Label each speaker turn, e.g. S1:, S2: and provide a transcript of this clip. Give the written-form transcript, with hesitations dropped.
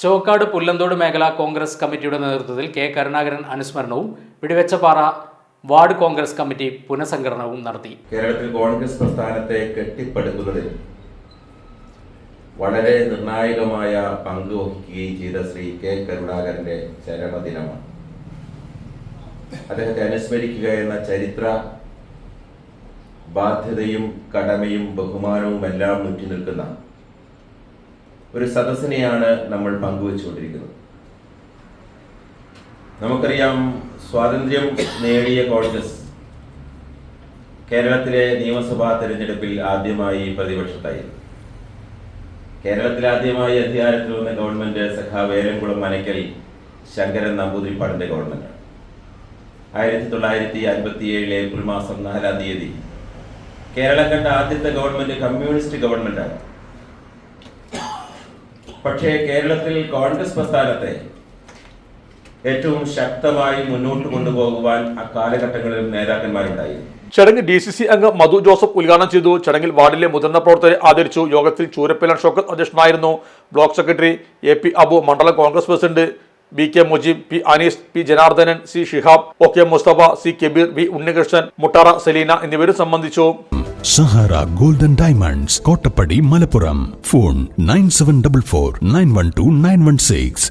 S1: ചോക്കാട് പുല്ലന്തോട് മേഖല കോൺഗ്രസ് കമ്മിറ്റിയുടെ നേതൃത്വത്തിൽ കെ കരുണാകരൻ അനുസ്മരണവും വെടിവെച്ചപാറ വാർഡ് കോൺഗ്രസ് കമ്മിറ്റി പുനഃസംഘടനവും നടത്തി.
S2: കേരളത്തിൽ കോൺഗ്രസ് പ്രസ്ഥാനത്തെ കെട്ടിപ്പടുക്കുന്നതിൽ വളരെ നിർണായകമായ പങ്ക് വഹിക്കുകയും ചെയ്ത ശ്രീ കെ കരുണാകരന്റെ ചരമദിനമാണ്. അദ്ദേഹത്തെ അനുസ്മരിക്കുക എന്ന ചരിത്ര ബാധ്യതയും കടമയും ബഹുമാനവും എല്ലാം മുറ്റി നിൽക്കുന്ന ഒരു സദസ്സിനെയാണ് നമ്മൾ പങ്കുവച്ചുകൊണ്ടിരിക്കുന്നത്. നമുക്കറിയാം, സ്വാതന്ത്ര്യം നേടിയ കോൺഗ്രസ് കേരളത്തിലെ നിയമസഭാ തെരഞ്ഞെടുപ്പിൽ ആദ്യമായി പ്രതിപക്ഷത്തായിരുന്നു. കേരളത്തിൽ ആദ്യമായി അധികാരത്തിൽ വന്ന ഗവൺമെന്റ് സഖാവ് വേലംകുളം മനയ്ക്കൽ ശങ്കരൻ നമ്പൂതിരിപ്പാടിന്റെ ഗവൺമെന്റാണ്. 1957 ഏപ്രിൽ മാസം 4-ാം തീയതി കേരളം കണ്ട ആദ്യത്തെ ഗവൺമെന്റ് കമ്മ്യൂണിസ്റ്റ് ഗവൺമെന്റാണ്. പക്ഷേ കേരളത്തിൽ കോൺഗ്രസ് പ്രസ്ഥാനത്തെ ഏറ്റവും ശക്തമായി മുന്നോട്ട് കൊണ്ടുപോകുവാൻ അക്കാലഘട്ടങ്ങളിൽ നേതാക്കന്മാരുണ്ടായിരുന്നു.
S3: ചടങ്ങിൽ DCC അംഗം മധു ജോസഫ് ഉദ്ഘാടനം ചെയ്തു. ചടങ്ങിൽ വാർഡിലെ മുതിർന്ന പ്രവർത്തകരെ ആദരിച്ചു. യോഗത്തിൽ ചൂരപ്പിലൻ ഷൗക്കത്ത് അധ്യക്ഷനായിരുന്നു. ബ്ലോക്ക് സെക്രട്ടറി AP അബു, മണ്ഡലം Congress president BK Mujeeb, P Anees, P Janardhanan, C Shihab, OK Musthafa, C Kabeer, V Unnikrishnan, Muttara Seleena എന്നിവരും സംബന്ധിച്ചു.
S4: Sahara golden diamonds, Kottappadi, Malappuram. Phone 9744 912 916.